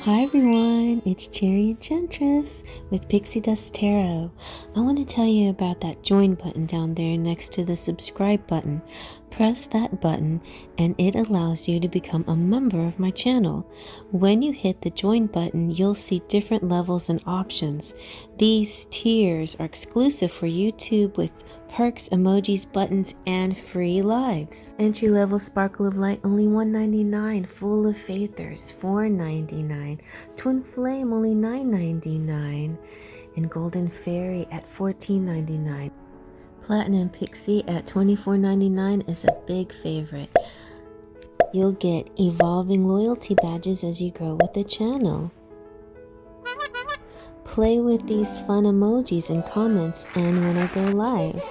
Hi everyone, it's cherryenchantress with Pixie Dust Tarot. I want to tell you about that join button down there next to the subscribe button. Press that button and it allows you to become a member of my channel. When you hit the join button, you'll see different levels and options. These tiers are exclusive for YouTube with perks, emojis, buttons, and free lives. Entry level Sparkle of Light only $1.99. Full of Faithers $4.99. Twin Flame only $9.99. And Golden Fairy at $14.99. Platinum Pixie at $24.99 is a big favorite. You'll get evolving loyalty badges as you grow with the channel. Play with these fun emojis and comments and when I go live.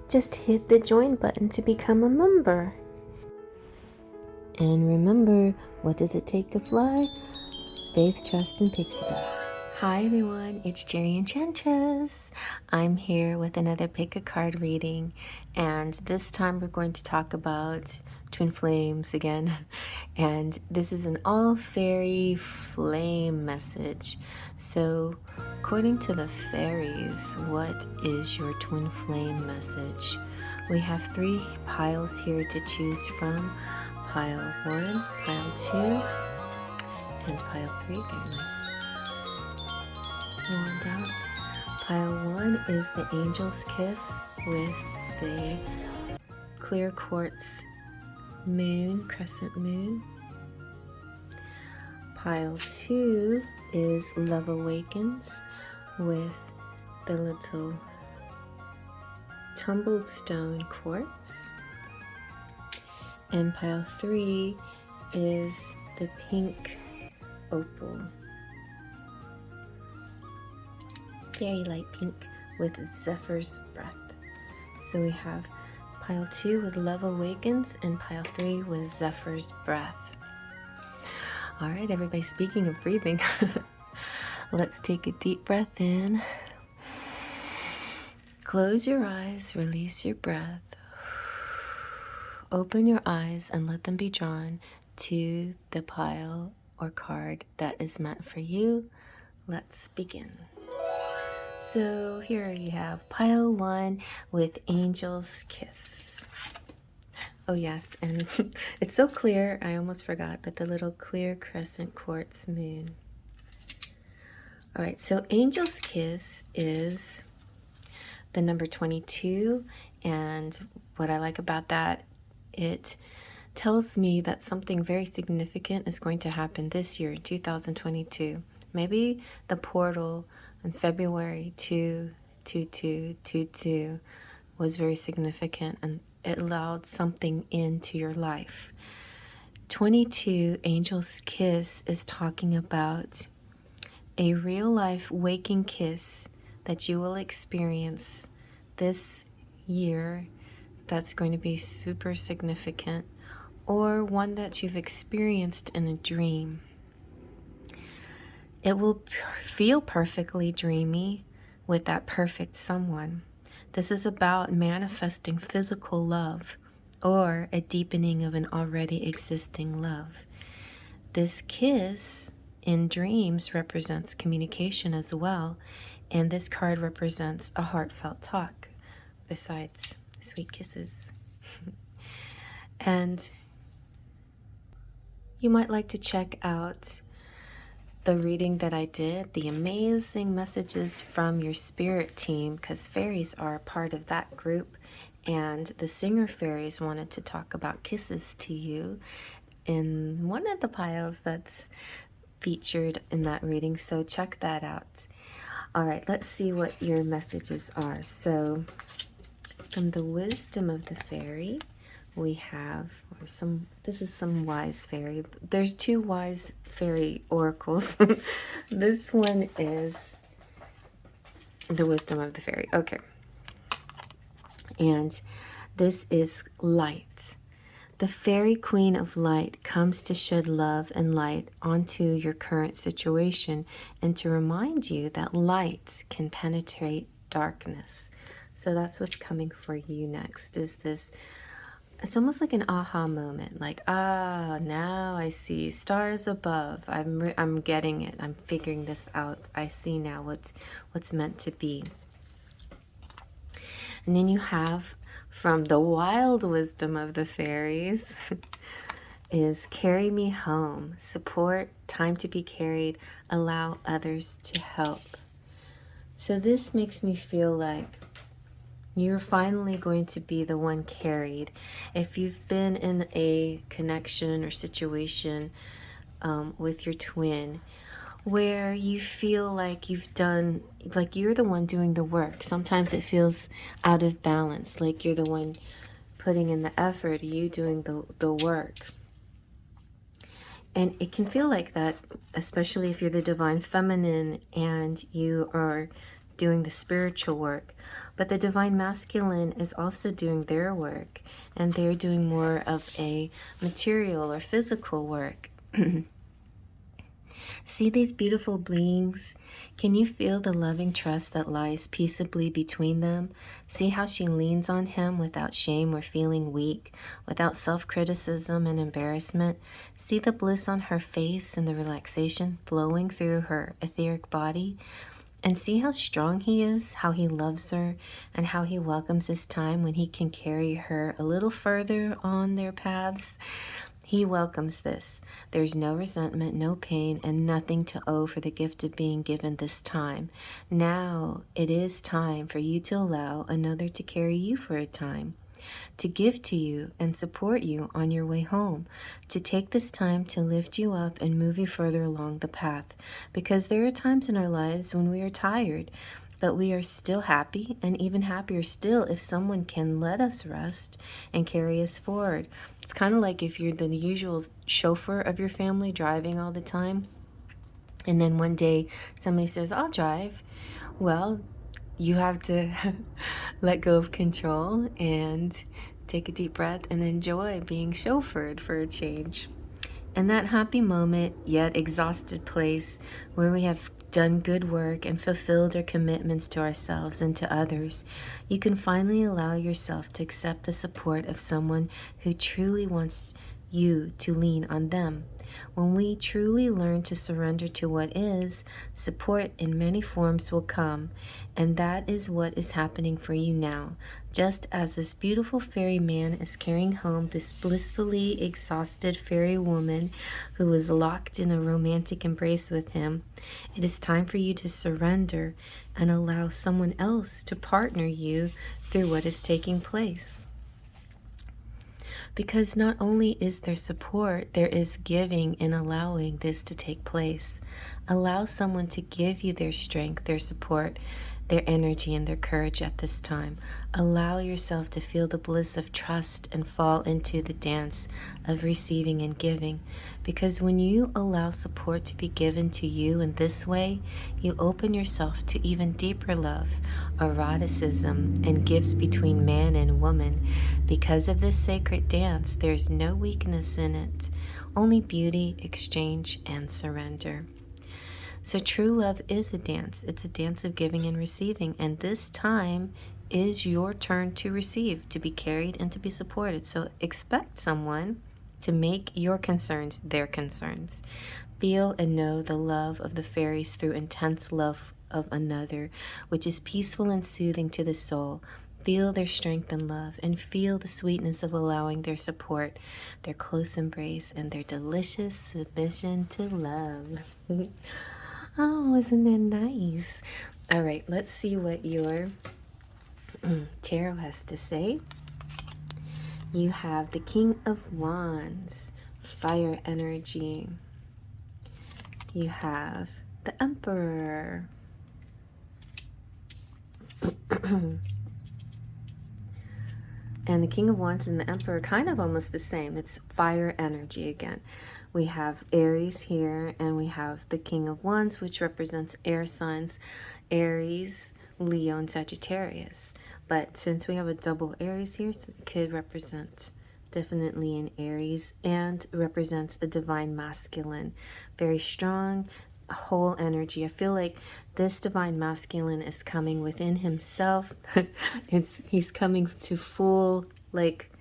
Just hit the join button to become a member. And remember, what does it take to fly? Faith, trust, and pixie dust. Hi everyone, it's cherryenchantress. I'm here with another pick a card reading, and this time we're going to talk about twin flames again. And this is an all fairy flame message. So according to the fairies, what is your twin flame message? We have 3 piles here to choose from. Pile 1, pile 2, and pile 3. And out. Pile 1 is the Angel's Kiss with the clear quartz moon, crescent moon. Pile 2 is Love Awakens with the little tumbled stone quartz. And pile 3 is the pink opal. Very light pink with Zephyr's Breath. So we have pile 2 with Love Awakens and pile 3 with Zephyr's Breath. All right, everybody, speaking of breathing, let's take a deep breath in. Close your eyes, release your breath. Open your eyes and let them be drawn to the pile or card that is meant for you. Let's begin. So here you have pile 1 with Angel's Kiss. Oh yes, and it's so clear, I almost forgot, but the little clear crescent quartz moon. All right, so Angel's Kiss is the number 22, and what I like about that, it tells me that something very significant is going to happen this year, 2022. Maybe the portal in February 2/22/22 was very significant and it allowed something into your life. 22, Angel's Kiss, is talking about a real life waking kiss that you will experience this year that's going to be super significant, or one that you've experienced in a dream. It will feel perfectly dreamy with that perfect someone. This is about manifesting physical love or a deepening of an already existing love. This kiss in dreams represents communication as well, and this card represents a heartfelt talk besides sweet kisses. And you might like to check out the reading that I did, the amazing messages from your spirit team, because fairies are a part of that group, and the singer fairies wanted to talk about kisses to you in one of the piles that's featured in that reading, so check that out. All right, let's see what your messages are. So from the wisdom of the fairy, we have this is some wise fairy. There's 2 wise fairy oracles. This one is the wisdom of the fairy. Okay. And this is light. The fairy queen of light comes to shed love and light onto your current situation and to remind you that light can penetrate darkness. So that's what's coming for you next, is this it's almost like an aha moment, like, ah, now I see stars above. I'm getting it. I'm figuring this out. I see now what's meant to be. And then you have from the wild wisdom of the fairies is carry me home, support, time to be carried, allow others to help. So this makes me feel like you're finally going to be the one carried. If you've been in a connection or situation with your twin where you feel like you're the one doing the work. Sometimes it feels out of balance, like you're the one putting in the effort, you doing the work. And it can feel like that, especially if you're the divine feminine and you are doing the spiritual work. But the divine masculine is also doing their work, and they're doing more of a material or physical work. See these beautiful beings? Can you feel the loving trust that lies peaceably between them? See how she leans on him without shame or feeling weak, without self-criticism and embarrassment. See the bliss on her face and the relaxation flowing through her etheric body. And see how strong he is, how he loves her, and how he welcomes this time when he can carry her a little further on their paths. He welcomes this. There's no resentment, no pain, and nothing to owe for the gift of being given this time. Now it is time for you to allow another to carry you for a time, to give to you and support you on your way home, to take this time to lift you up and move you further along the path. Because there are times in our lives when we are tired, but we are still happy, and even happier still if someone can let us rest and carry us forward. It's kind of like if you're the usual chauffeur of your family driving all the time, and then one day somebody says, I'll drive. Well, you have to let go of control and take a deep breath and enjoy being chauffeured for a change. And that happy moment, yet exhausted place where we have done good work and fulfilled our commitments to ourselves and to others, you can finally allow yourself to accept the support of someone who truly wants you to lean on them. When we truly learn to surrender to what is, support in many forms will come, and that is what is happening for you now. Just as this beautiful fairy man is carrying home this blissfully exhausted fairy woman who is locked in a romantic embrace with him, it is time for you to surrender and allow someone else to partner you through what is taking place. Because not only is there support, there is giving in allowing this to take place. Allow someone to give you their strength, their support, their energy, and their courage at this time. Allow yourself to feel the bliss of trust and fall into the dance of receiving and giving. Because when you allow support to be given to you in this way, you open yourself to even deeper love, eroticism, and gifts between man and woman. Because of this sacred dance, there's no weakness in it, only beauty, exchange, and surrender. So true love is a dance. It's a dance of giving and receiving. And this time is your turn to receive, to be carried, and to be supported. So expect someone to make your concerns their concerns. Feel and know the love of the fairies through intense love of another, which is peaceful and soothing to the soul. Feel their strength and love, and feel the sweetness of allowing their support, their close embrace, and their delicious submission to love. Oh, isn't that nice? All right, let's see what your tarot has to say. You have the King of Wands, fire energy. You have the Emperor. And the King of Wands and the Emperor are kind of almost the same. It's fire energy again. We have Aries here, and we have the King of Wands, which represents air signs, Aries, Leo, and Sagittarius. But since we have a double Aries here, it could represent definitely an Aries, and represents a divine masculine. Very strong, whole energy. I feel like this divine masculine is coming within himself. He's coming to full, like,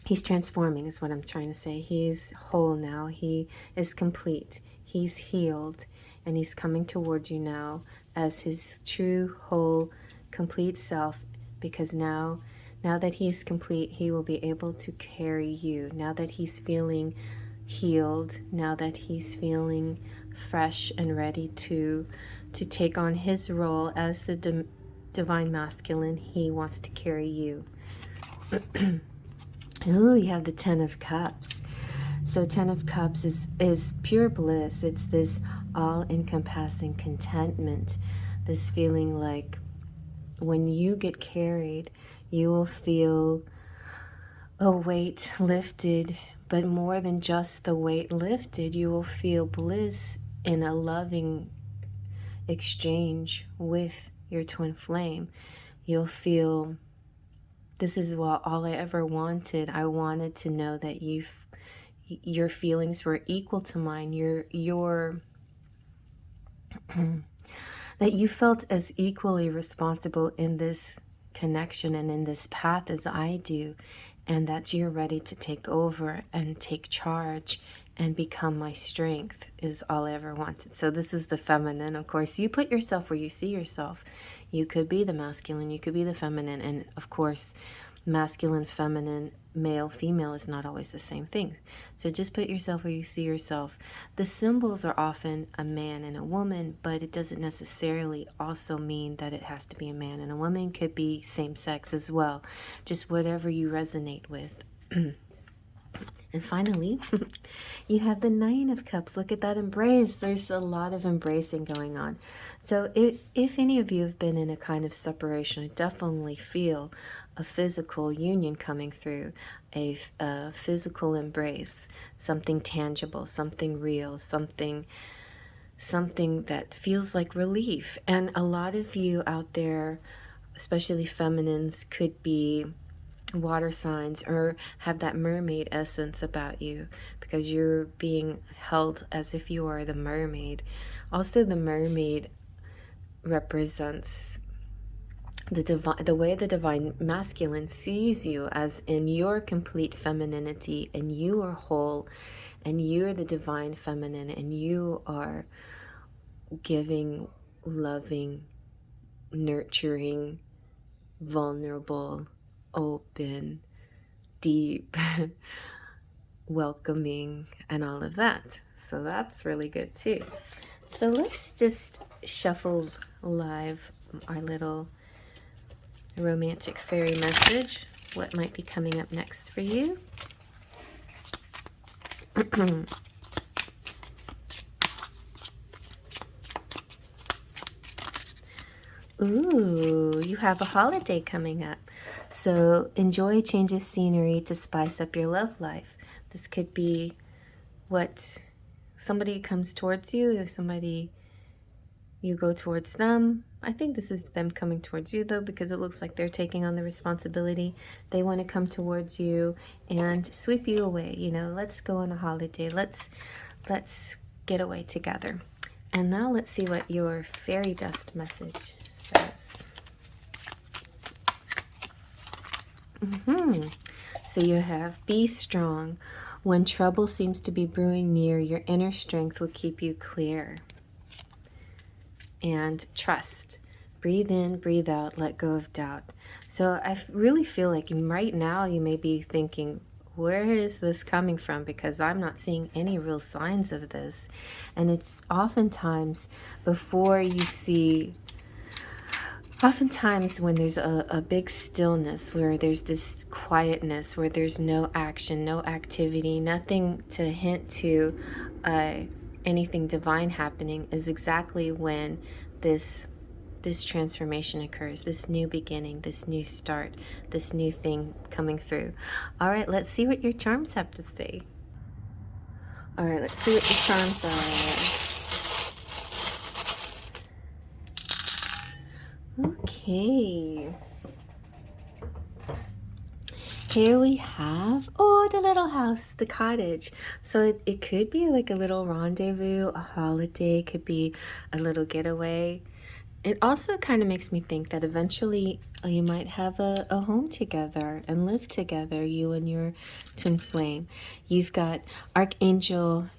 He's transforming is what I'm trying to say. He's whole now. He is complete. He's healed. And he's coming towards you now as his true, whole, complete self. Because now that he's complete, he will be able to carry you. Now that he's feeling healed, now that he's feeling fresh and ready to take on his role as the divine masculine, he wants to carry you. Ooh, you have the Ten of Cups. So Ten of Cups is pure bliss. It's this all-encompassing contentment, this feeling like when you get carried, you will feel a weight lifted, but more than just the weight lifted, you will feel bliss in a loving exchange with your twin flame. You'll feel, this is what all I ever wanted. I wanted to know that your feelings were equal to mine. Your that you felt as equally responsible in this connection and in this path as I do, and that you're ready to take over and take charge and become my strength is all I ever wanted. So this is the feminine. Of course, you put yourself where you see yourself. You could be the masculine, you could be the feminine, and of course, masculine, feminine, male, female is not always the same thing. So just put yourself where you see yourself. The symbols are often a man and a woman, but it doesn't necessarily also mean that it has to be a man and a woman. It could be same sex as well. Just whatever you resonate with. And finally, you have the Nine of Cups. Look at that embrace. There's a lot of embracing going on. So if any of you have been in a kind of separation, I definitely feel a physical union coming through, a physical embrace, something tangible, something real, something that feels like relief. And a lot of you out there, especially feminines, could be water signs or have that mermaid essence about you because you're being held as if you are the mermaid. The mermaid represents the way the divine masculine sees you, as in your complete femininity, and you are whole, and you're the divine feminine, and you are giving, loving, nurturing, vulnerable, open, deep, welcoming, and all of that. So that's really good too. So let's just shuffle live our little romantic fairy message. What might be coming up next for you? Ooh, you have a holiday coming up. So enjoy a change of scenery to spice up your love life. This could be what somebody comes towards you, if somebody you go towards them. I think this is them coming towards you though, because it looks like they're taking on the responsibility. They want to come towards you and sweep you away. You know, let's go on a holiday. Let's get away together. And now let's see what your fairy dust message says. So you have, be strong. When trouble seems to be brewing near, your inner strength will keep you clear. And trust. Breathe in, breathe out, let go of doubt. So I really feel like right now you may be thinking, where is this coming from? Because I'm not seeing any real signs of this. And it's oftentimes before you see, oftentimes when there's a big stillness, where there's this quietness, where there's no action, no activity, nothing to hint to anything divine happening, is exactly when this transformation occurs, this new beginning, this new start, this new thing coming through. All right, let's see what your charms have to say. All right, let's see what your charms are. Okay. Here we have, oh, the little house, the cottage. So it could be like a little rendezvous, a holiday, could be a little getaway. It also kind of makes me think that eventually you might have a home together and live together, you and your twin flame. You've got Archangel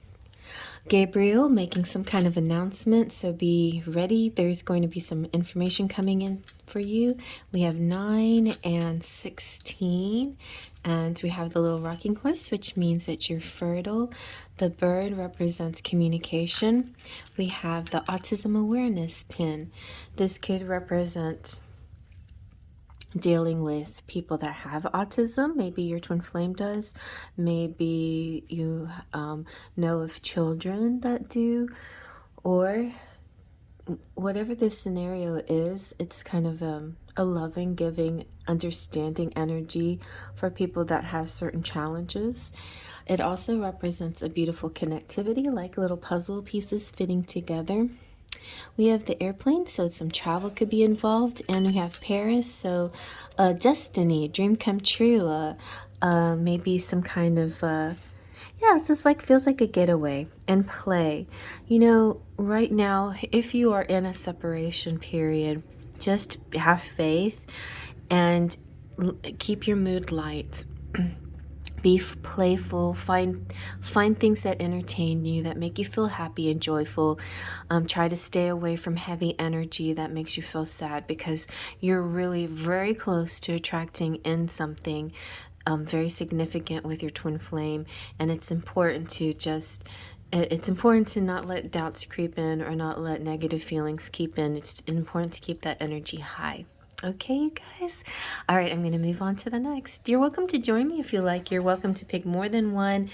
Gabriel making some kind of announcement, so be ready. There's going to be some information coming in for you. We have 9 and 16, and we have the little rocking horse, which means that you're fertile. The bird represents communication. We have the autism awareness pin. This could represent dealing with people that have autism. Maybe your twin flame does. Maybe you know of children that do, or whatever this scenario is, it's kind of a loving, giving, understanding energy for people that have certain challenges. It also represents a beautiful connectivity, like little puzzle pieces fitting together. We have the airplane, so some travel could be involved, and we have Paris, so destiny, dream come true, maybe some kind of yeah, it's just like feels like a getaway and play. You know, right now, if you are in a separation period, just have faith and keep your mood light. Be playful, find things that entertain you, that make you feel happy and joyful. Try to stay away from heavy energy that makes you feel sad, because you're really very close to attracting in something very significant with your twin flame, and it's important to not let doubts creep in, or not let negative feelings keep in. It's important to keep that energy high. Okay, you guys. All right, I'm going to move on to the next. You're welcome to join me if you like. You're welcome to pick more than one,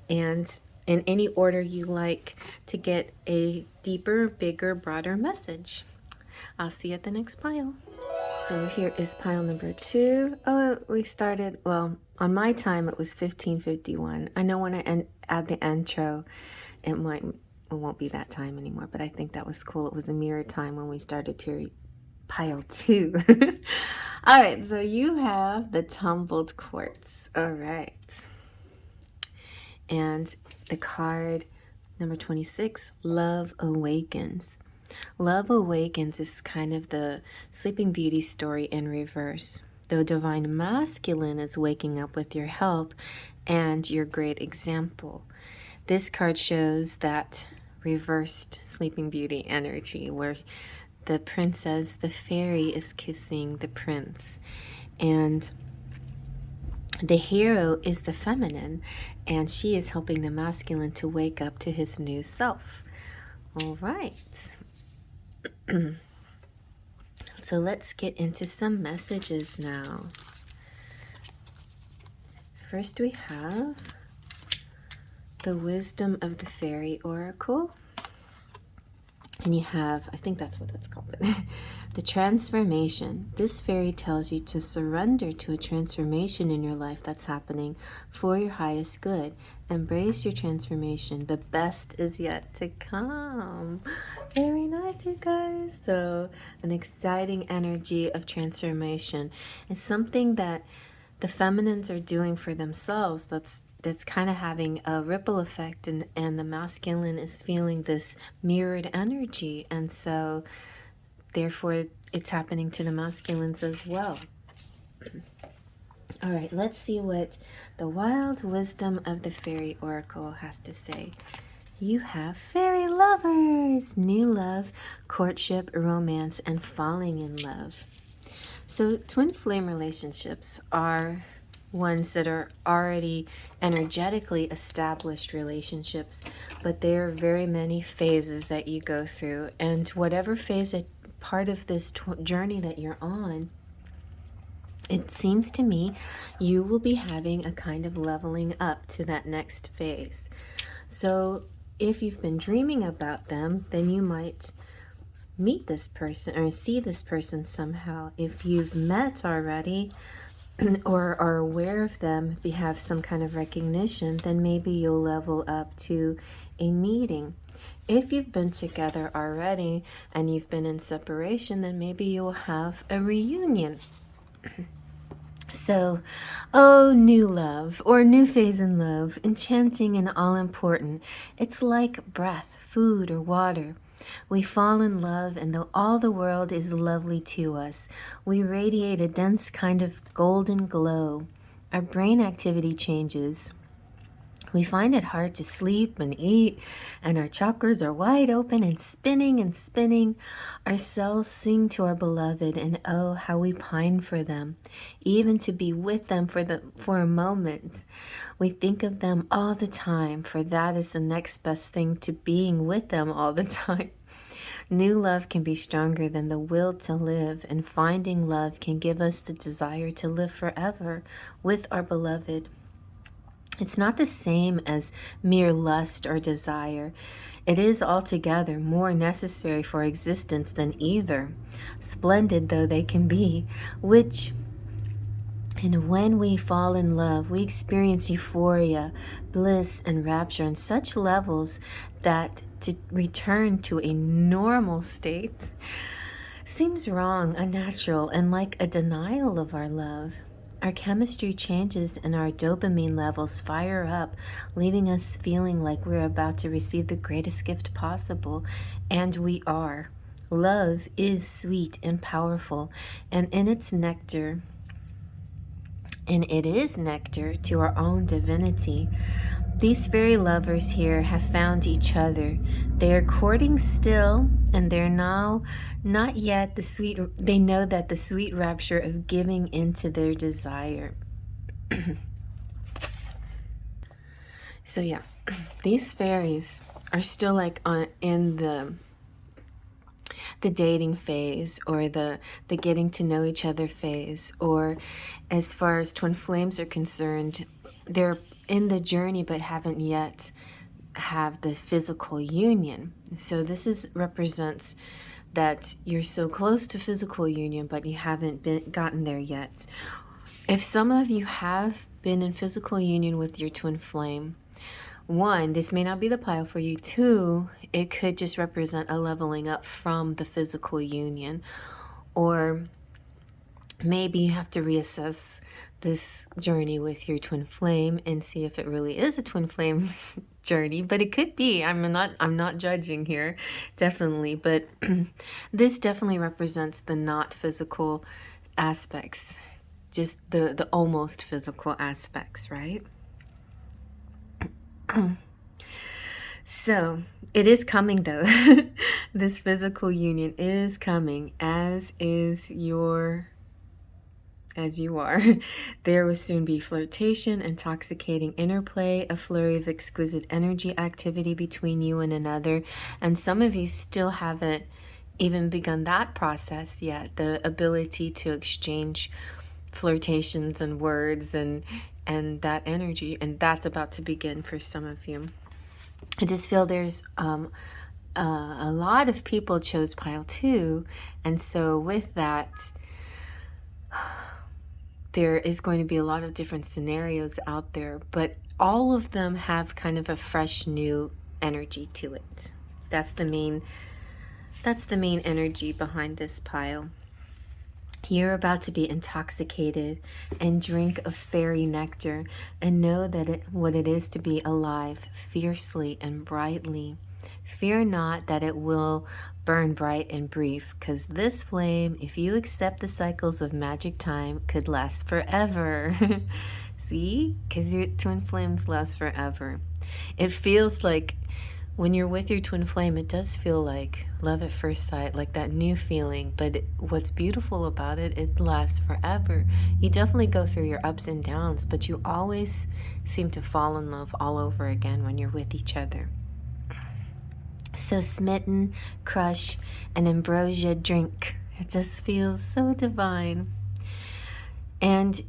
and in any order you like, to get a deeper, bigger, broader message. I'll see you at the next pile. So here is pile number 2. Oh, we started, well, on my time it was 1551. I know when I add the intro, it won't be that time anymore, but I think that was cool. It was a mirror time when we started pile 2. All right, so you have the tumbled quartz. All right. And the card number 26, Love Awakens. Love Awakens is kind of the Sleeping Beauty story in reverse. The divine masculine is waking up with your help and your great example. This card shows that reversed Sleeping Beauty energy, where the princess, the fairy, is kissing the prince, and the hero is the feminine, and she is helping the masculine to wake up to his new self. All right. So let's get into some messages now. First we have the wisdom of the fairy oracle. And you have, I think that's what that's called, the transformation. This fairy tells you to surrender to a transformation in your life that's happening for your highest good. Embrace your transformation. The best is yet to come. Very nice, you guys. So an exciting energy of transformation. It's something that the feminines are doing for themselves that's kind of having a ripple effect, and the masculine is feeling this mirrored energy, and so therefore it's happening to the masculines as well. All right, let's see what the wild wisdom of the fairy oracle has to say. You have fairy lovers, new love, courtship, romance, and falling in love. So twin flame relationships are ones that are already energetically established relationships, but there are very many phases that you go through, and whatever phase, part of this journey that you're on, it seems to me you will be having a kind of leveling up to that next phase. So if you've been dreaming about them, then you might meet this person or see this person somehow. If you've met already or are aware of them, if you have some kind of recognition, then maybe you'll level up to a meeting. If you've been together already and you've been in separation, then maybe you'll have a reunion. So, oh, new love or new phase in love, enchanting and all important. It's like breath, food, or water. We fall in love, and though all the world is lovely to us, we radiate a dense kind of golden glow. Our brain activity changes. We find it hard to sleep and eat, and our chakras are wide open and spinning and spinning. Our cells sing to our beloved, and oh, how we pine for them, even to be with them for a moment. We think of them all the time, for that is the next best thing to being with them all the time. New love can be stronger than the will to live, and finding love can give us the desire to live forever with our beloved. It's not the same as mere lust or desire. It is altogether more necessary for existence than either, splendid though they can be, and when we fall in love, we experience euphoria, bliss, and rapture on such levels that to return to a normal state seems wrong, unnatural, and like a denial of our love. Our chemistry changes and our dopamine levels fire up, leaving us feeling like we're about to receive the greatest gift possible, and we are. Love is sweet and powerful, and it is nectar to our own divinity. These fairy lovers here have found each other. They are courting still, and they're now not yet they know that the sweet rapture of giving into their desire. So yeah, these fairies are still like in the dating phase, or the getting to know each other phase, or as far as twin flames are concerned, they're in the journey but haven't yet have the physical union. So this represents that you're so close to physical union but you haven't gotten there yet. If some of you have been in physical union with your twin flame, one, this may not be the pile for you. Two, it could just represent a leveling up from the physical union. Or maybe you have to reassess this journey with your twin flame and see if it really is a twin flame journey. But it could be. I'm not judging here, definitely. But this definitely represents the not physical aspects, just the almost physical aspects, right? So it is coming though. This physical union is coming, as you are. There will soon be flirtation, intoxicating interplay, a flurry of exquisite energy activity between you and another. And some of you still haven't even begun that process yet. The ability to exchange flirtations and words and that energy, and that's about to begin for some of you. I just feel there's a lot of people chose pile 2, and so with that there is going to be a lot of different scenarios out there, but all of them have kind of a fresh new energy to it. That's the main energy behind this pile. You're about to be intoxicated and drink of fairy nectar and know what it is to be alive fiercely and brightly. Fear not that it will burn bright and brief, because this flame, if you accept the cycles of magic time, could last forever. See? Because your twin flames last forever. It feels like when you're with your twin flame, it does feel like love at first sight, like that new feeling. But what's beautiful about it, it lasts forever. You definitely go through your ups and downs, but you always seem to fall in love all over again when you're with each other. So smitten, crush, and ambrosia drink. It just feels so divine. And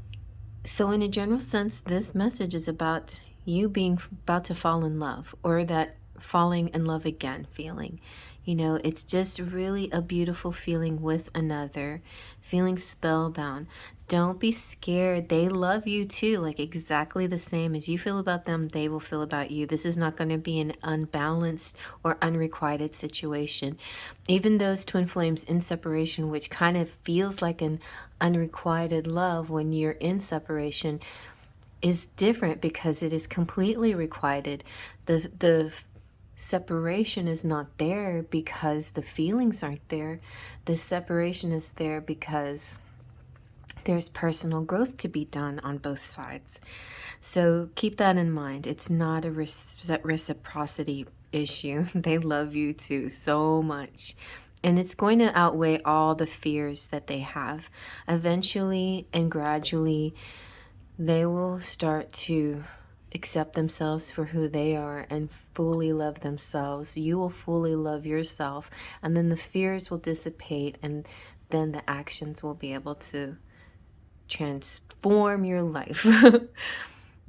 so in a general sense, this message is about you being about to fall in love, or that falling in love again feeling. You know, it's just really a beautiful feeling with another, feeling spellbound. Don't be scared. They love you too, like exactly the same as you feel about them, they will feel about you. This is not going to be an unbalanced or unrequited situation. Even those twin flames in separation, which kind of feels like an unrequited love when you're in separation, is different because it is completely requited. The separation is not there because the feelings aren't there. The separation is there because there's personal growth to be done on both sides. So keep that in mind. It's not a reciprocity issue. They love you too so much. And it's going to outweigh all the fears that they have. Eventually and gradually, they will start to accept themselves for who they are and fully love themselves. You will fully love yourself. And then the fears will dissipate, and then the actions will be able to transform your life.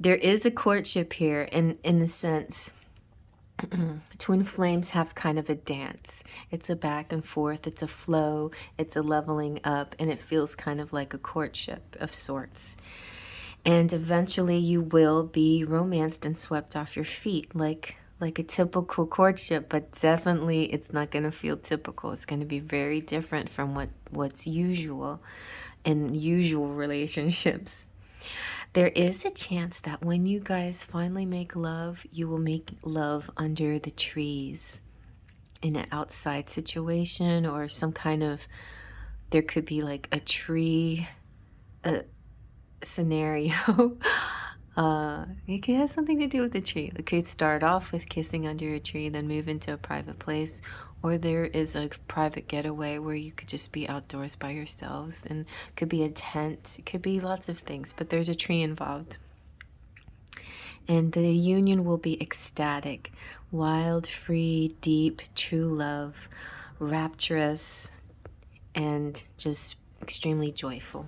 There is a courtship here, and in the sense, twin flames have kind of a dance. It's a back and forth, it's a flow, it's a leveling up, and it feels kind of like a courtship of sorts. And eventually you will be romanced and swept off your feet like a typical courtship, but definitely it's not going to feel typical. It's going to be very different from what's usual in usual relationships. There is a chance that when you guys finally make love, you will make love under the trees in an outside situation, or some kind of, there could be like a tree scenario. It could have something to do with the tree. It could start off with kissing under a tree, then move into a private place, or there is a private getaway where you could just be outdoors by yourselves, and it could be a tent, it could be lots of things, but there's a tree involved. And the union will be ecstatic, wild, free, deep, true love, rapturous, and just extremely joyful.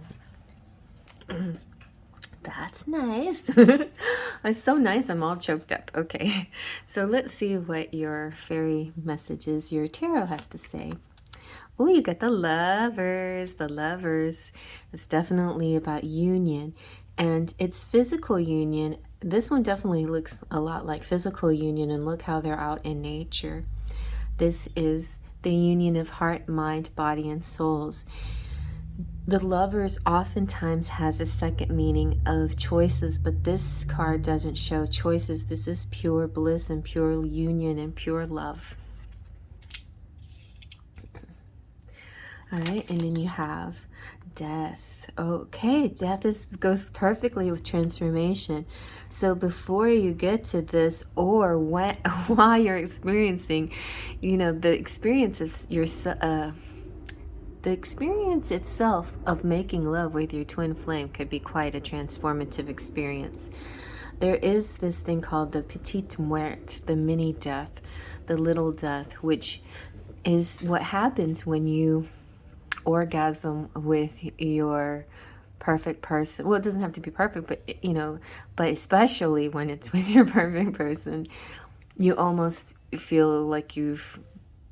That's nice. It's so nice. I'm all choked up. Okay, so let's see what your fairy messages, your tarot has to say. Oh, you got the lovers. The lovers. It's definitely about union, and it's physical union. This one definitely looks a lot like physical union, and look how they're out in nature. This is the union of heart, mind, body, and souls. The lovers oftentimes has a second meaning of choices, but this card doesn't show choices. This is pure bliss and pure union and pure love. All right, and then you have death. Okay, death goes perfectly with transformation. So before you get to this, or while you're experiencing, the experience of the experience itself of making love with your twin flame could be quite a transformative experience. There is this thing called the petite mort, the mini death, the little death, which is what happens when you orgasm with your perfect person. Well, it doesn't have to be perfect, but especially when it's with your perfect person, you almost feel like you've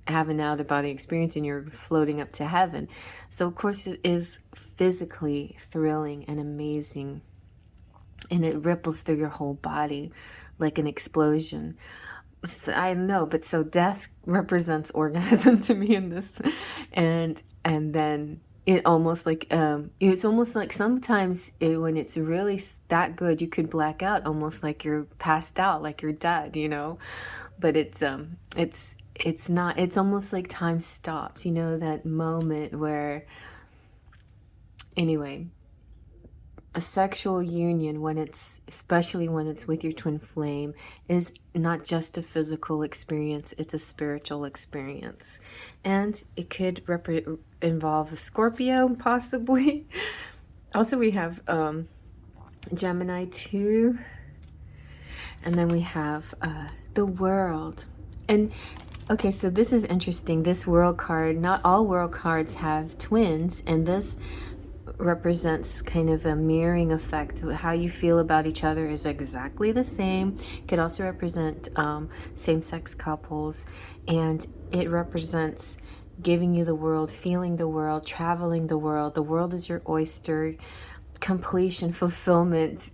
have an out-of-body experience and you're floating up to heaven. So of course it is physically thrilling and amazing, and it ripples through your whole body like an explosion. So, I don't know, but so death represents orgasm to me in this, and then it's almost like sometimes when it's really that good, you could black out, almost like you're passed out, like you're dead, but it's not, it's almost like time stops, that moment where, anyway, a sexual union, especially when it's with your twin flame, is not just a physical experience, it's a spiritual experience. And it could involve a Scorpio, possibly. Also, we have Gemini too. And then we have the World. And okay, so this is interesting. This World card, not all World cards have twins, and this represents kind of a mirroring effect. How you feel about each other is exactly the same. It could also represent same-sex couples, and it represents giving you the world, feeling the world, traveling the world. The world is your oyster. Completion, fulfillment.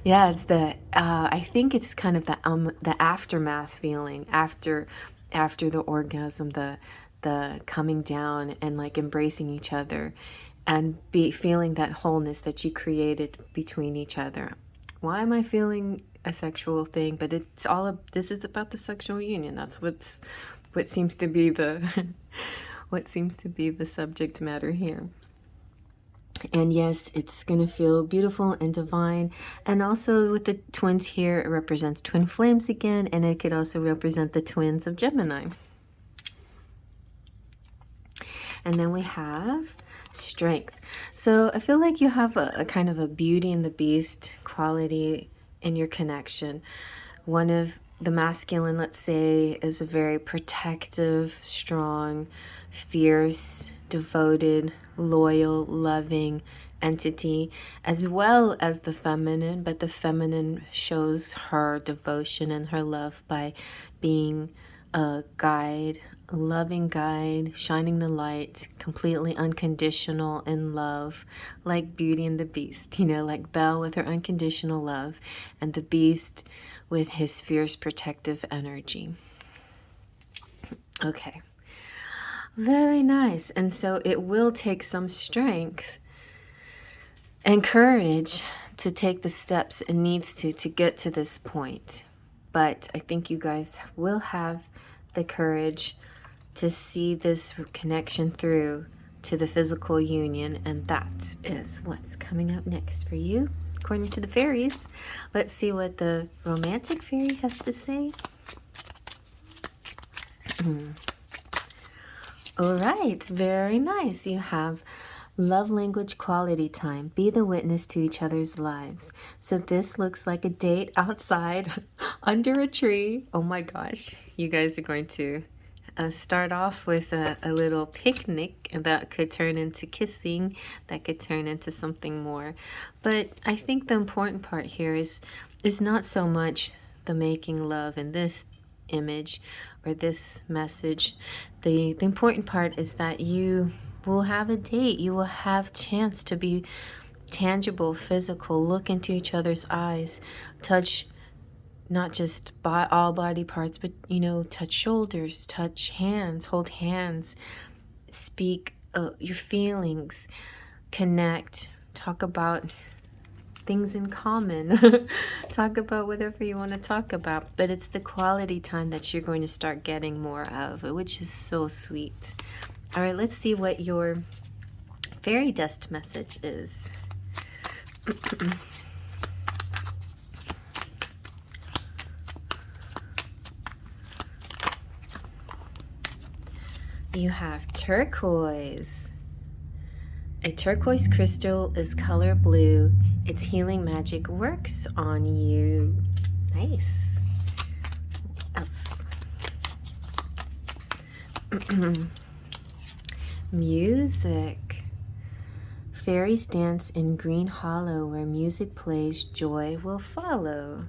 Yeah, it's I think it's kind of the aftermath feeling after the orgasm, the coming down and like embracing each other, and feeling that wholeness that you created between each other. Why am I feeling a sexual thing, but it's this is about the sexual union. That's what seems to be the what seems to be the subject matter here. And yes, it's going to feel beautiful and divine. And also with the twins here, it represents twin flames again, and it could also represent the twins of Gemini. And then we have strength. So I feel like you have a kind of a Beauty and the Beast quality in your connection. One of the masculine, let's say, is a very protective, strong, fierce, devoted, loyal, loving entity, as well as the feminine, but the feminine shows her devotion and her love by being a guide, a loving guide, shining the light, completely unconditional in love, like Beauty and the Beast, you know, like Belle with her unconditional love, and the Beast with his fierce protective energy. Okay. Very nice. And so it will take some strength and courage to take the steps it needs to get to this point. But I think you guys will have the courage to see this connection through to the physical union, and that is what's coming up next for you, according to the fairies. Let's see what the romantic fairy has to say. All right, very nice. You have love language quality time. Be the witness to each other's lives. So this looks like a date outside under a tree. Oh my gosh, you guys are going to start off with a little picnic, and that could turn into kissing, that could turn into something more. But I think the important part here is not so much the making love in this image or this message. The important part is that you will have a date. You will have chance to be tangible, physical, look into each other's eyes, touch not just all body parts, but, you know, touch shoulders, touch hands, hold hands, speak your feelings, connect, talk about things in common, talk about whatever you want to talk about. But it's the quality time that you're going to start getting more of, which is so sweet. All right, let's see what your fairy dust message is. You have turquoise. A turquoise crystal is color blue. Its healing magic works on you. Nice. Music. Fairies dance in Green Hollow, where music plays, joy will follow.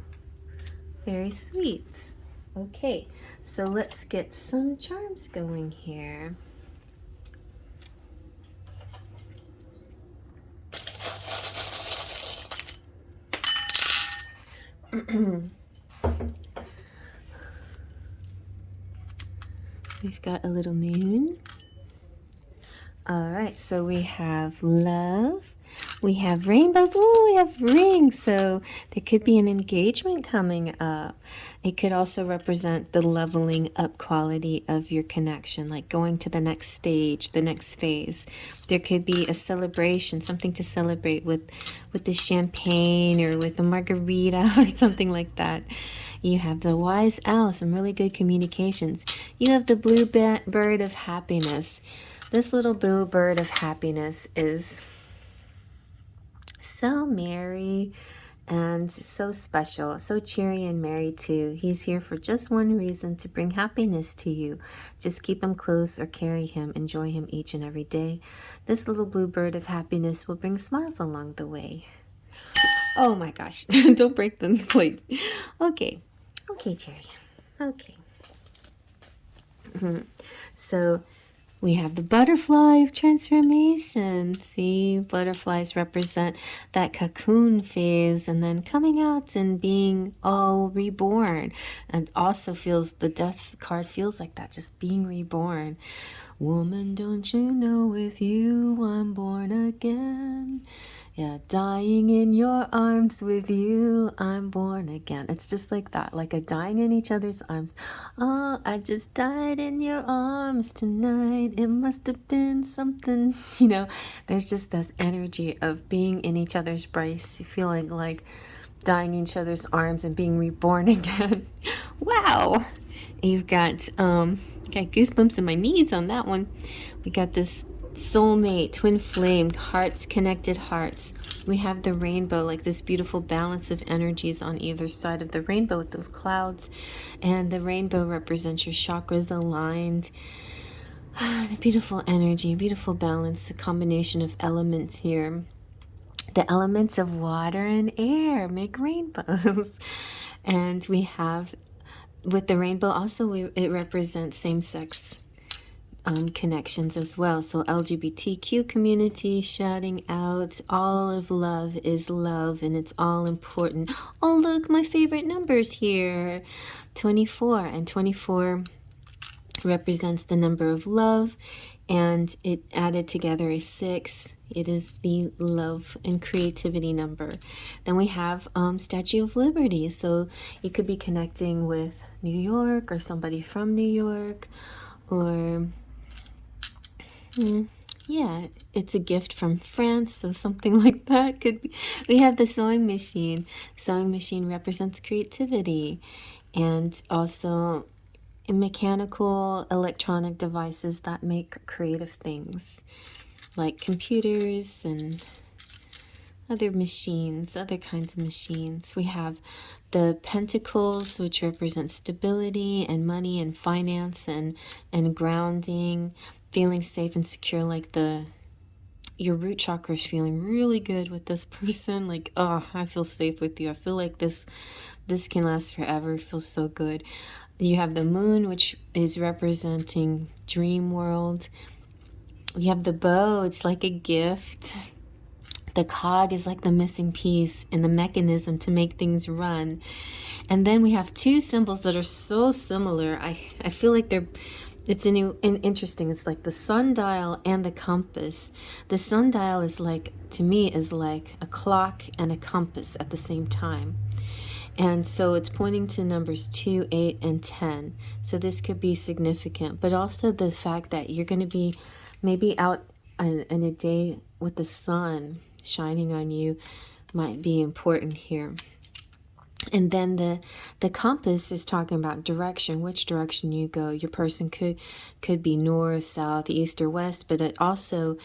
Very sweet. Okay, so let's get some charms going here. We've got a little moon. All right, so we have love. We have rainbows. Oh, we have rings. So there could be an engagement coming up. It could also represent the leveling up quality of your connection, like going to the next stage, the next phase. There could be a celebration, something to celebrate with the champagne or with a margarita or something like that. You have the wise owl, some really good communications. You have the blue bird of happiness. This little blue bird of happiness is so merry and so special, so cheery and merry too. He's here for just one reason, to bring happiness to you. Just keep him close or carry him, enjoy him each and every day. This little blue bird of happiness will bring smiles along the way. Oh my gosh, don't break the plate. Okay, Cherry. Okay. So we have the butterfly of transformation. See, butterflies represent that cocoon phase and then coming out and being all reborn. And also feels, the death card feels like that, just being reborn. Woman, don't you know with you I'm born again? Yeah, dying in your arms with you, I'm born again. It's just like that, like a dying in each other's arms. Oh, I just died in your arms tonight. It must have been something, you know. There's just this energy of being in each other's embrace, feeling like dying in each other's arms and being reborn again. Wow. You've got goosebumps in my knees on that one. We got this soulmate, twin flame, hearts, connected hearts. We have the rainbow, like this beautiful balance of energies on either side of the rainbow with those clouds. And the rainbow represents your chakras aligned. The beautiful energy, beautiful balance, a combination of elements here. The elements of water and air make rainbows. And we have, with the rainbow also, it represents same-sex connections as well. So LGBTQ community shouting out, all of love is love and it's all important. Oh, look, my favorite numbers here. 24, and 24 represents the number of love, and it added together is 6. It is the love and creativity number. Then we have Statue of Liberty. So you could be connecting with New York or somebody from New York, or yeah, it's a gift from France, so something like that could be. We have the sewing machine. Sewing machine represents creativity, and also mechanical electronic devices that make creative things, like computers and other machines, other kinds of machines. We have the pentacles, which represent stability and money and finance and grounding, feeling safe and secure, like your root chakra is feeling really good with this person. Like, oh, I feel safe with you. I feel like this can last forever. It feels so good. You have the moon, which is representing dream world. You have the bow. It's like a gift. The cog is like the missing piece in the mechanism to make things run. And then we have two symbols that are so similar. I feel like it's interesting. It's like the sundial and the compass. The sundial is like, to me, is like a clock and a compass at the same time. And so it's pointing to numbers 2, 8, and 10. So this could be significant, but also the fact that you're going to be maybe out in a day with the sun shining on you might be important here. And then the compass is talking about direction, which direction you go. Your person could be north, south, east, or west, but it also,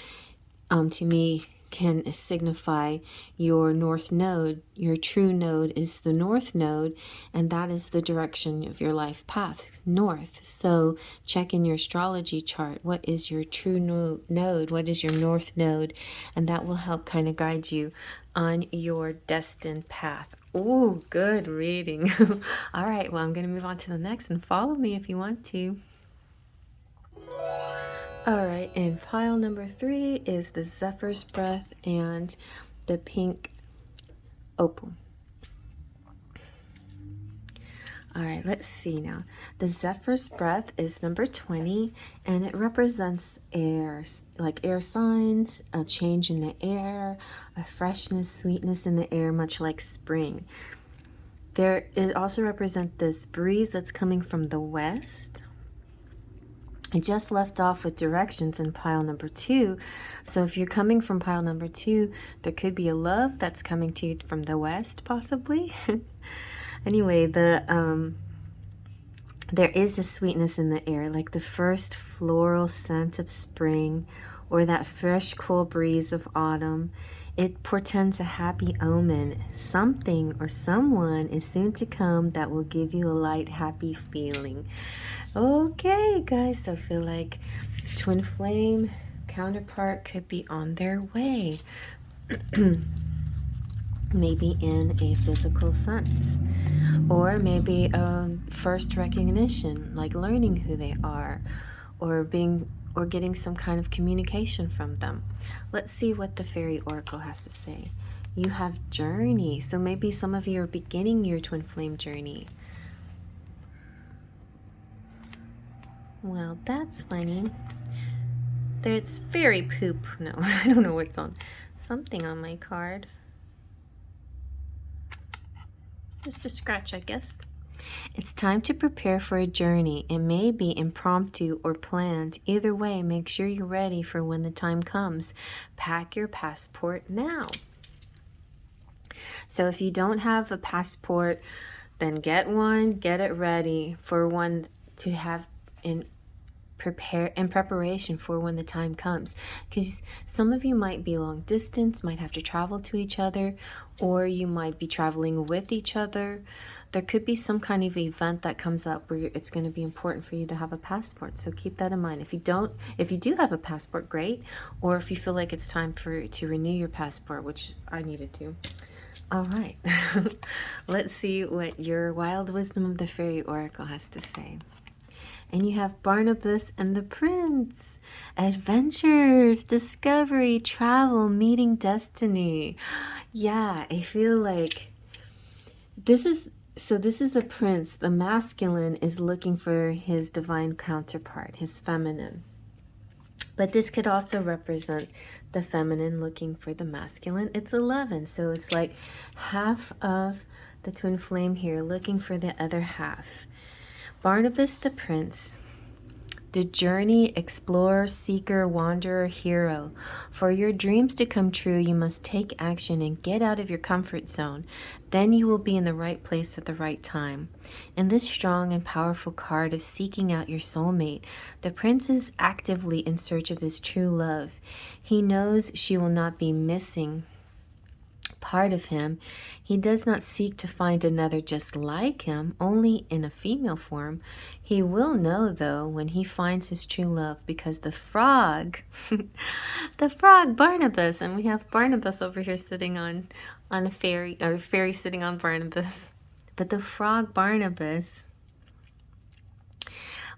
to me, can signify your north node. Your true node is the north node, and that is the direction of your life path, north. So check in your astrology chart. What is your true node? What is your north node? And that will help kind of guide you on your destined path. Oh, good reading. All right, well, I'm going to move on to the next, and follow me if you want to. All right, and pile number 3 is the Zephyr's Breath and the pink opal. All right, let's see now. The Zephyr's Breath is number 20, and it represents air, like air signs, a change in the air, a freshness, sweetness in the air, much like spring. It also represents this breeze that's coming from the west. I just left off with directions in pile number 2. So if you're coming from pile number 2, there could be a love that's coming to you from the west, possibly. Anyway, there is a sweetness in the air, like the first floral scent of spring or that fresh, cool breeze of autumn. It portends a happy omen. Something or someone is soon to come that will give you a light, happy feeling. Okay, guys, so I feel like twin flame counterpart could be on their way. Maybe in a physical sense, or maybe a first recognition, like learning who they are, or getting some kind of communication from them. Let's see what the Fairy Oracle has to say. You have journey, so maybe some of you are beginning your twin flame journey. Well, that's funny. There's fairy poop. No, I don't know what's on. Something on my card. Just a scratch, I guess. It's time to prepare for a journey. It may be impromptu or planned. Either way, make sure you're ready for when the time comes. Pack your passport now. So if you don't have a passport, then get one, get it ready for one to have in preparation for when the time comes, because some of you might be long distance, might have to travel to each other, or you might be traveling with each other. There could be some kind of event that comes up where it's going to be important for you to have a passport, so keep that in mind. If you do have a passport, great. Or if you feel like it's time to renew your passport, which I needed to. All right. Let's see what your Wild Wisdom of the Fairy Oracle has to say. And you have Barnabas and the Prince. Adventures, discovery, travel, meeting destiny. Yeah, I feel like this is a prince. The masculine is looking for his divine counterpart, his feminine. But this could also represent the feminine looking for the masculine. It's 11, so it's like half of the twin flame here looking for the other half. Barnabas the Prince, the journey, explorer, seeker, wanderer, hero. For your dreams to come true, you must take action and get out of your comfort zone. Then you will be in the right place at the right time. In this strong and powerful card of seeking out your soulmate, the prince is actively in search of his true love. He knows she will not be missing part of him. He does not seek to find another just like him, only in a female form. He will know, though, when he finds his true love, because the frog, the frog Barnabas, and we have Barnabas over here sitting on a fairy, or fairy sitting on Barnabas. But the frog Barnabas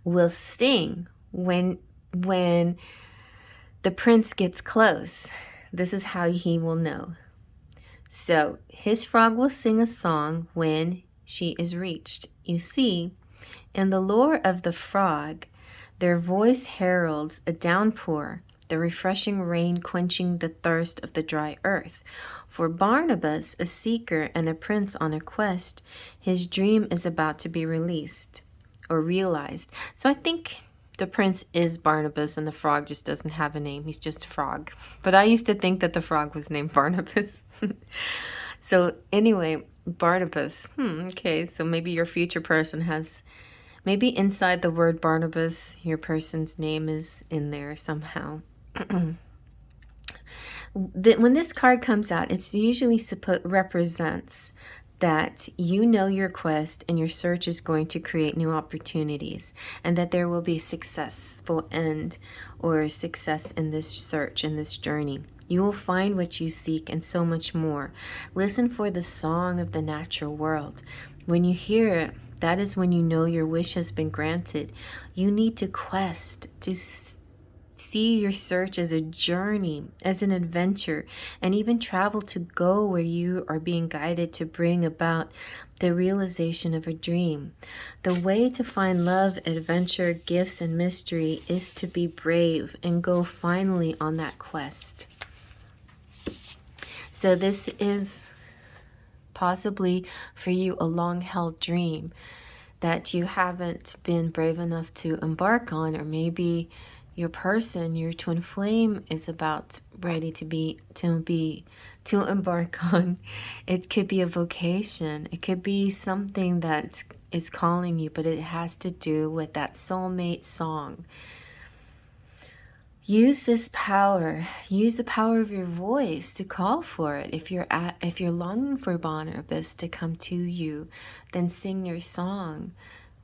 will sing when the prince gets close. This is how he will know. So his frog will sing a song when she is reached. You see, in the lore of the frog, their voice heralds a downpour, the refreshing rain quenching the thirst of the dry earth. For Barnabas, a seeker and a prince on a quest, his dream is about to be released or realized. So I think the prince is Barnabas and the frog just doesn't have a name. He's just a frog. But I used to think that the frog was named Barnabas. So anyway, Barnabas. Okay, so maybe your future person has, maybe inside the word Barnabas, your person's name is in there somehow. When this card comes out, it's usually represents that you know your quest and your search is going to create new opportunities, and that there will be successful end or success in this search, in this journey. You will find what you seek and so much more. Listen for the song of the natural world. When you hear it, that is when you know your wish has been granted. You need to quest, to see your search as a journey, as an adventure, and even travel to go where you are being guided to bring about the realization of a dream. The way to find love, adventure, gifts, and mystery is to be brave and go finally on that quest. So this is possibly for you a long-held dream that you haven't been brave enough to embark on, or maybe your person, your twin flame, is about ready to embark on. It could be a vocation. It could be something that is calling you, but it has to do with that soulmate song. Use this power. Use the power of your voice to call for it. If you're longing for Barnabas to come to you, then sing your song.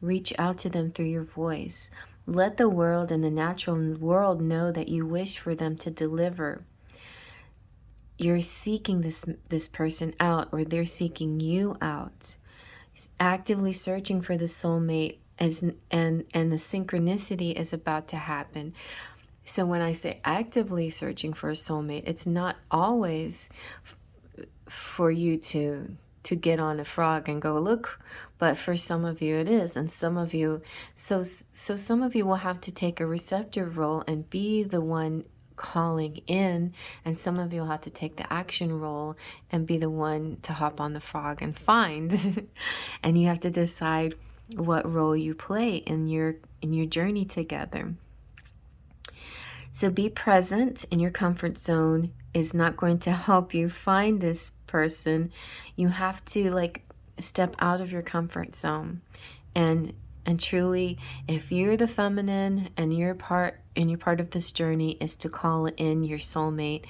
Reach out to them through your voice. Let the world and the natural world know that you wish for them to deliver. You're seeking this person out, or they're seeking you out. Actively searching for the soulmate, and the synchronicity is about to happen. So when I say actively searching for a soulmate, it's not always for you to to get on a frog and go look, but for some of you it is, and some of you, so some of you will have to take a receptive role and be the one calling in, and some of you will have to take the action role and be the one to hop on the frog and find. And you have to decide what role you play in your journey together. So be present in your comfort zone is not going to help you find this person. You have to like step out of your comfort zone and truly, if you're the feminine and your part of this journey is to call in your soulmate,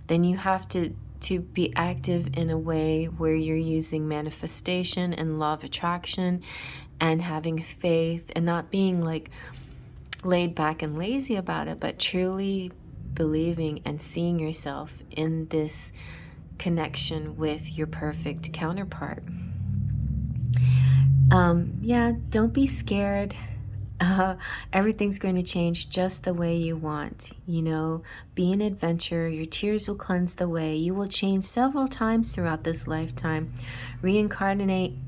then you have to be active in a way where you're using manifestation and law of attraction and having faith and not being like laid back and lazy about it, but truly believing and seeing yourself in this connection with your perfect counterpart. Yeah, don't be scared. Everything's going to change just the way you want. You know, be an adventure. Your tears will cleanse the way. You will change several times throughout this lifetime, reincarnating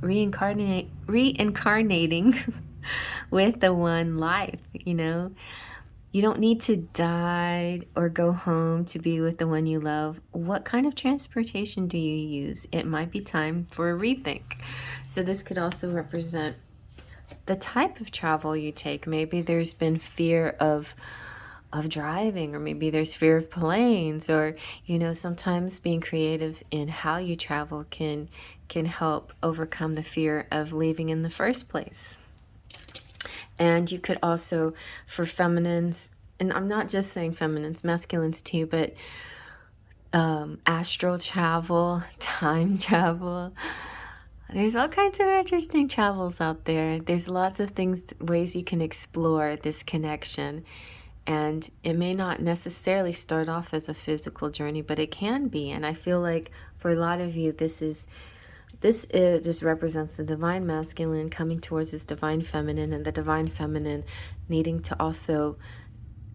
with the one life, you know. You don't need to die or go home to be with the one you love. What kind of transportation do you use? It might be time for a rethink. So this could also represent the type of travel you take. Maybe there's been fear of driving, or maybe there's fear of planes, or you know, sometimes being creative in how you travel can help overcome the fear of leaving in the first place. And you could also, for feminines, and I'm not just saying feminines, masculines too, but astral travel, time travel. There's all kinds of interesting travels out there. There's lots of things, ways you can explore this connection. And it may not necessarily start off as a physical journey, but it can be. And I feel like for a lot of you, this just represents the divine masculine coming towards this divine feminine, and the divine feminine needing to also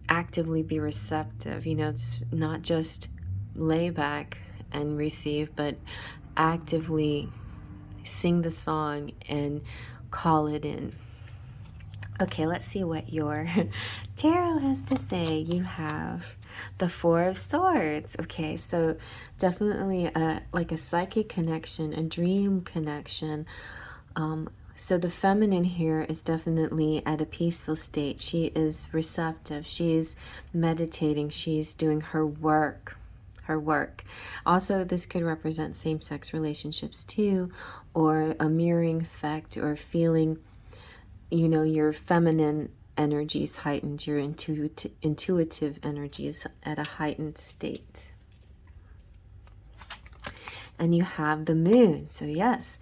actively be receptive, you know, not just lay back and receive, but actively sing the song and call it in. Okay, let's see what your tarot has to say. You have the Four of Swords. Okay, so definitely like a psychic connection, a dream connection. So the feminine here is definitely at a peaceful state. She is receptive. She is meditating. She's doing her work. Also, this could represent same-sex relationships too, or a mirroring effect, or feeling, you know, your feminine energies heightened, your intuitive energies at a heightened state. And you have the moon. So yes,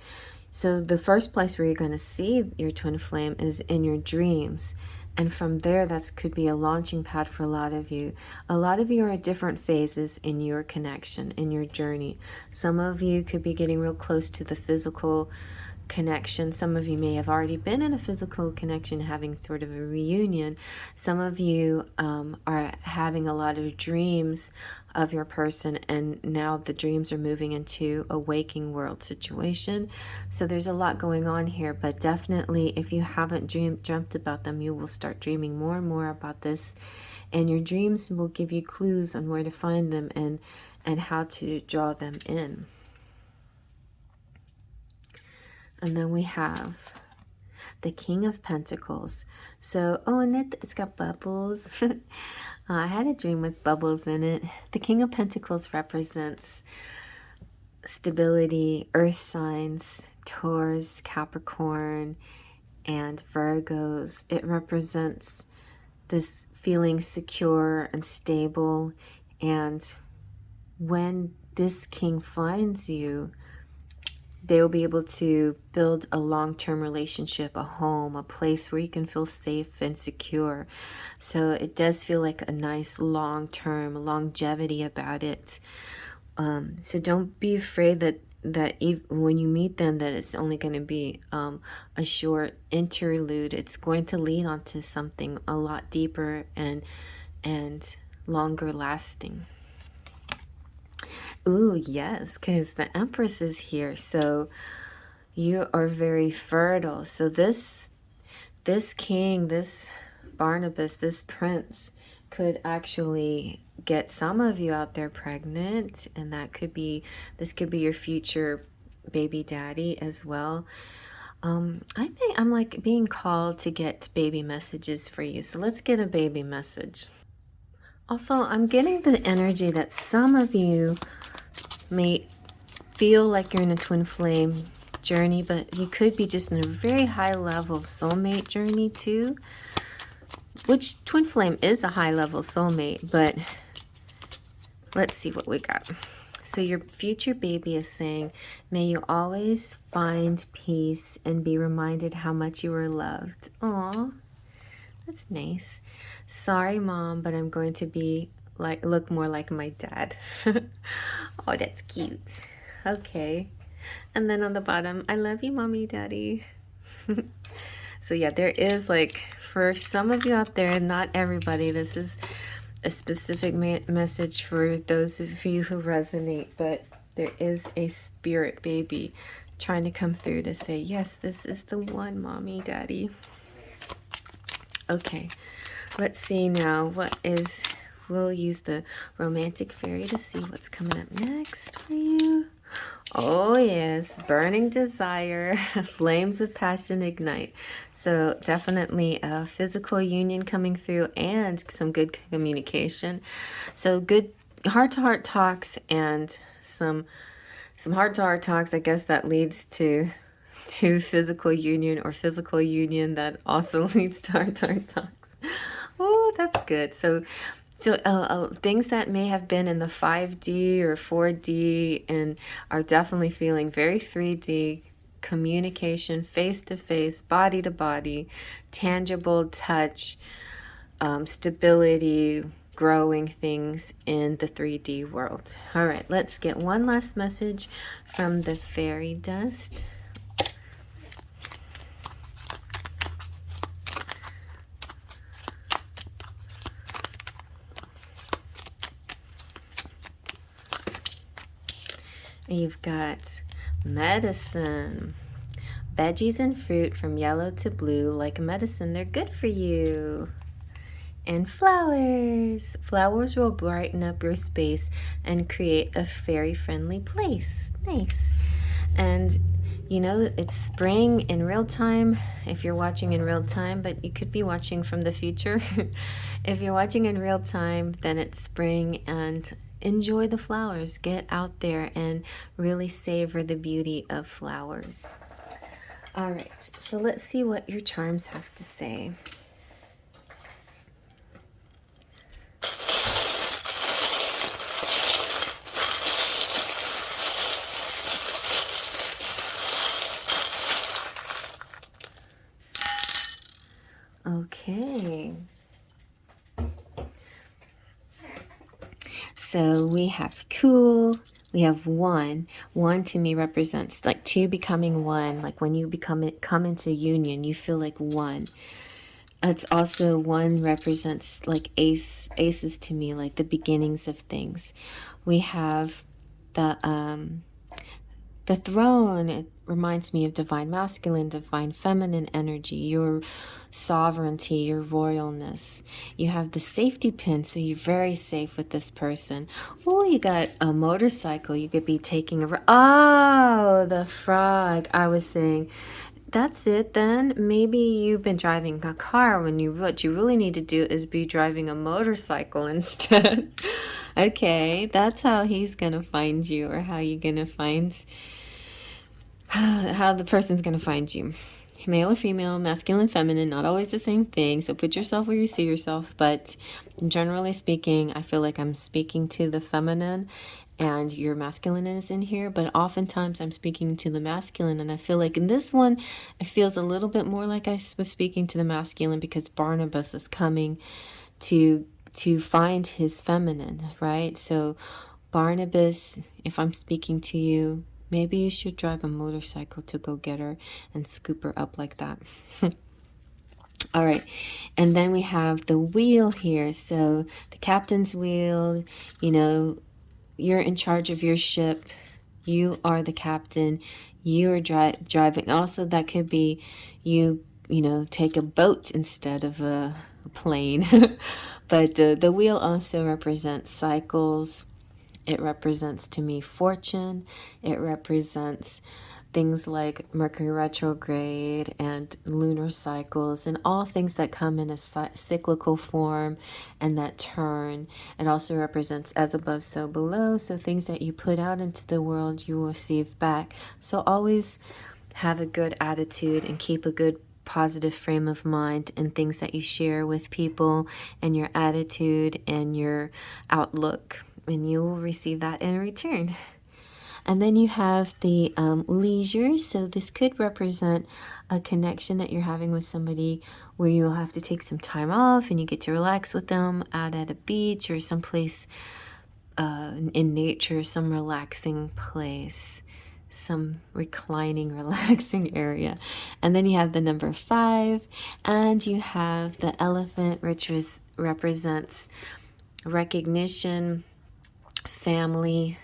so the first place where you're going to see your twin flame is in your dreams. And from there, that could be a launching pad for a lot of you. A lot of you are at different phases in your connection, in your journey. Some of you could be getting real close to the physical connection. Some of you may have already been in a physical connection, having sort of a reunion. Some of you are having a lot of dreams of your person, and now the dreams are moving into a waking world situation. So there's a lot going on here, but definitely if you haven't dreamt about them, you will start dreaming more and more about this, and your dreams will give you clues on where to find them and how to draw them in. And then we have the King of Pentacles. So, oh, and it's got bubbles. I had a dream with bubbles in it. The King of Pentacles represents stability, earth signs, Taurus, Capricorn, and Virgos. It represents this feeling secure and stable. And when this king finds you, they will be able to build a long-term relationship, a home, a place where you can feel safe and secure. So it does feel like a nice long-term longevity about it. So don't be afraid that when you meet them, that it's only going to be a short interlude. It's going to lead on to something a lot deeper and longer lasting. Ooh, yes, because the Empress is here. So you are very fertile. So this king, this Barnabas, this prince could actually get some of you out there pregnant, and this could be your future baby daddy as well. I think I'm like being called to get baby messages for you. So let's get a baby message. Also, I'm getting the energy that some of you may feel like you're in a twin flame journey, but you could be just in a very high level soulmate journey too. Which twin flame is a high level soulmate, but let's see what we got. So your future baby is saying, may you always find peace and be reminded how much you were loved. Aw, that's nice. Sorry, Mom, but I'm going to be look more like my dad. Oh, that's cute. Okay. And then on the bottom, I love you, Mommy, Daddy. So yeah, there is like, for some of you out there, not everybody, this is a specific message for those of you who resonate, but there is a spirit baby trying to come through to say, yes, this is the one, Mommy, Daddy. Okay, let's see now we'll use the romantic fairy to see what's coming up next for you. Oh yes, burning desire, flames of passion ignite. So definitely a physical union coming through and some good communication. So good heart-to-heart talks and some heart-to-heart talks. I guess that leads to physical union, or physical union that also leads to heart-to-heart talks. Oh, that's good. So things that may have been in the 5D or 4D and are definitely feeling very 3D, communication, face-to-face, body-to-body, tangible touch, stability, growing things in the 3D world. All right, let's get one last message from the fairy dust. You've got medicine. Veggies and fruit from yellow to blue, like medicine, they're good for you. And flowers. Flowers will brighten up your space and create a fairy-friendly place. Nice. And you know, it's spring in real time if you're watching in real time, but you could be watching from the future. If you're watching in real time, then it's spring, and enjoy the flowers. Get out there and really savor the beauty of flowers. All right, so let's see what your charms have to say. Okay. So we have cool, we have one. One to me represents like two becoming one. Like when you come into union, you feel like one. It's also one represents like aces to me, like the beginnings of things. We have the throne. It reminds me of divine masculine, divine feminine energy, your sovereignty, your royalness. You have the safety pin, so you're very safe with this person. Oh, you got a motorcycle. You could be taking a... Oh, the frog. I was saying, that's it then. Maybe you've been driving a car when what you really need to do is be driving a motorcycle instead. Okay, that's how he's gonna find you, or how you're gonna find... how the person's going to find you. Male or female, masculine, feminine, not always the same thing. So put yourself where you see yourself. But generally speaking, I feel like I'm speaking to the feminine and your masculine is in here. But oftentimes I'm speaking to the masculine. And I feel like in this one, it feels a little bit more like I was speaking to the masculine, because Barnabas is coming to find his feminine, right? So Barnabas, if I'm speaking to you, maybe you should drive a motorcycle to go get her and scoop her up like that. All right. And then we have the wheel here. So the captain's wheel, you know, you're in charge of your ship. You are the captain. You are driving. Also, that could be you, you know, take a boat instead of a plane. But the wheel also represents cycles. It represents to me fortune. It represents things like Mercury retrograde and lunar cycles and all things that come in a cyclical form and that turn. It also represents as above, so below. So things that you put out into the world, you will receive back. So always have a good attitude and keep a good positive frame of mind in things that you share with people, and your attitude and your outlook, and you will receive that in return. And then you have the leisure. So this could represent a connection that you're having with somebody where you'll have to take some time off and you get to relax with them out at a beach or someplace in nature, some relaxing place, some reclining, relaxing area. And then you have the number 5, and you have the elephant, which represents recognition, family.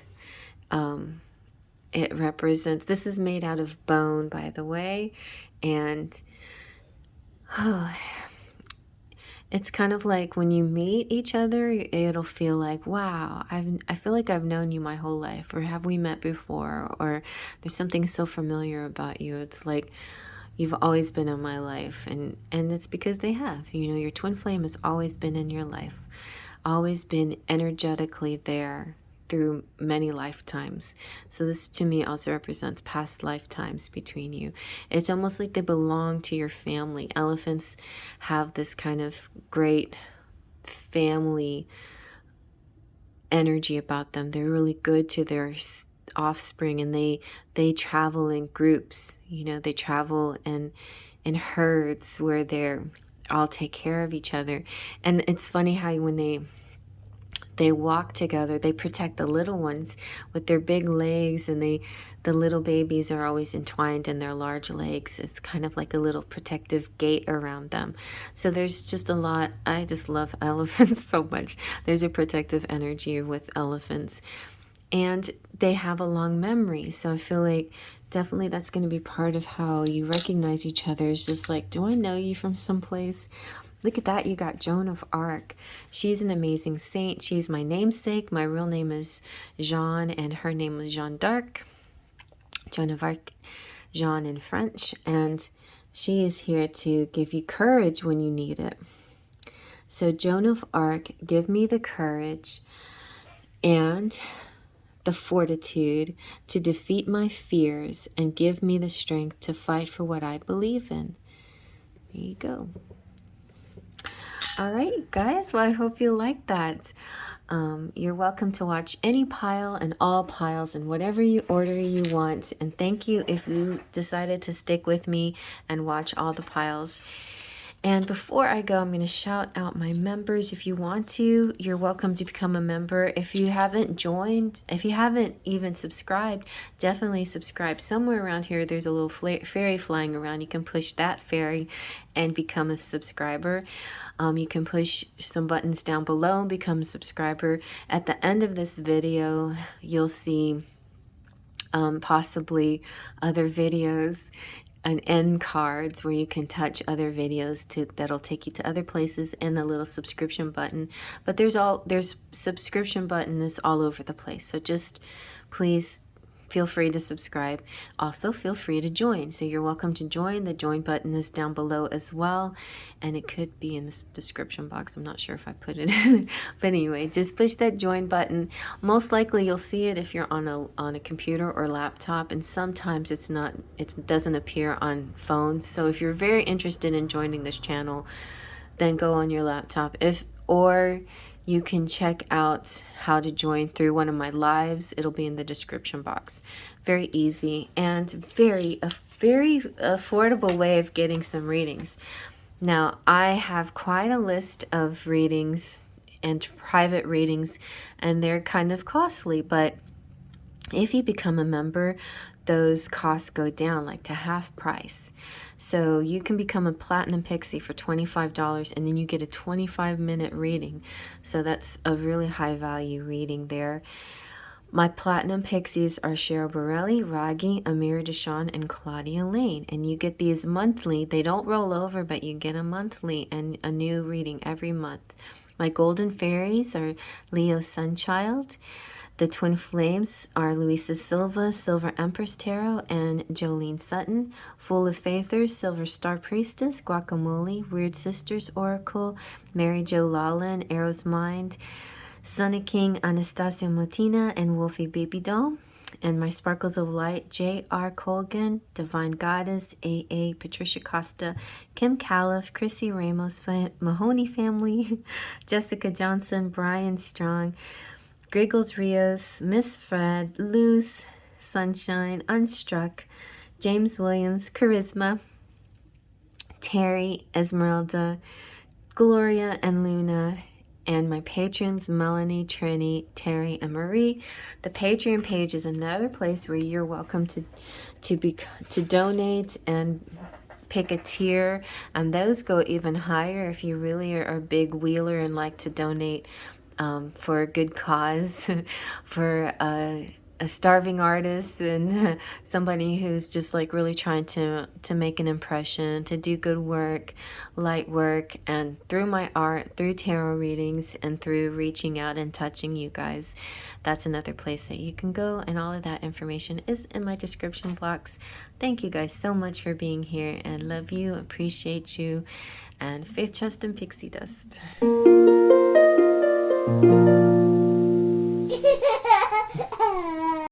It represents, this is made out of bone, by the way, and it's kind of like when you meet each other, it'll feel like, wow, I feel like I've known you my whole life, or have we met before, or there's something so familiar about you. It's like you've always been in my life, and it's because they have. You know, your twin flame has always been in your life, always been energetically there through many lifetimes. So this to me also represents past lifetimes between you. It's almost like they belong to your family. Elephants have this kind of great family energy about them. They're really good to their offspring, and they travel in groups. You know, they travel in herds where they're all take care of each other. And it's funny how when they walk together, they protect the little ones with their big legs, and the little babies are always entwined in their large legs. It's kind of like a little protective gate around them. So there's just a lot. I just love elephants so much. There's a protective energy with elephants, and they have a long memory. So I feel like definitely that's going to be part of how you recognize each other. It's just like, do I know you from someplace? Look at that, you got Joan of Arc. She's an amazing saint. She's my namesake. My real name is Jeanne, and her name was Jeanne d'Arc. Joan of Arc, Jeanne in French. And she is here to give you courage when you need it. So Joan of Arc, give me the courage and the fortitude to defeat my fears, and give me the strength to fight for what I believe in. There you go. All right, guys. Well, I hope you like that. You're welcome to watch any pile and all piles and whatever order you want. And thank you if you decided to stick with me and watch all the piles. And before I go, I'm going to shout out my members. If you want to, you're welcome to become a member. If you haven't joined, if you haven't even subscribed, definitely subscribe. Somewhere around here, there's a little fairy flying around. You can push that fairy and become a subscriber. You can push some buttons down below and become a subscriber. At the end of this video, you'll see possibly other videos and end cards where you can touch other videos that'll take you to other places, and the little subscription button. But there's subscription buttons all over the place. So just please feel free to subscribe. Also feel free to join. So you're welcome to join. The join button is down below as well, and it could be in the description box. I'm not sure if I put it in. But anyway, just push that join button. Most likely you'll see it if you're on a computer or laptop, and sometimes it doesn't appear on phones. So if you're very interested in joining this channel, then go on your laptop. Or you can check out how to join through one of my lives. It'll be in the description box. Very easy and a very affordable way of getting some readings. Now, I have quite a list of readings and private readings, and they're kind of costly, but if you become a member, those costs go down like to half price. So you can become a Platinum Pixie for $25, and then you get a 25-minute reading. So that's a really high value reading there. My platinum pixies are Cheryl Borelli, Raggi, Amira Deshawn, and Claudia Lane. And you get these monthly. They don't roll over, but you get a monthly and a new reading every month. My golden fairies are Leo Sunchild. The twin flames are Luisa Silva, Silver Empress Tarot, and Jolene Sutton. Full of Faithers, Silver Star Priestess, Guacamole, Weird Sisters Oracle, Mary Jo Lawlin, Arrow's Mind, Sunny King, Anastasia Motina, and Wolfie Baby Doll. And my Sparkles of Light, J.R. Colgan, Divine Goddess, A.A. Patricia Costa, Kim Califf, Chrissy Ramos, Mahoney Family, Jessica Johnson, Brian Strong, Griggles Rios, Miss Fred, Luz, Sunshine, Unstruck, James Williams, Charisma, Terry, Esmeralda, Gloria, and Luna, and my patrons, Melanie, Trini, Terry, and Marie. The Patreon page is another place where you're welcome to donate and pick a tier, and those go even higher if you really are a big wheeler and like to donate for a good cause, for a starving artist and somebody who's just like really trying to make an impression, to do good work, light work, and through my art, through tarot readings, and through reaching out and touching you guys. That's another place that you can go, and all of that information is in my description box. Thank you guys so much for being here, and love you, appreciate you, and faith, trust, and pixie dust.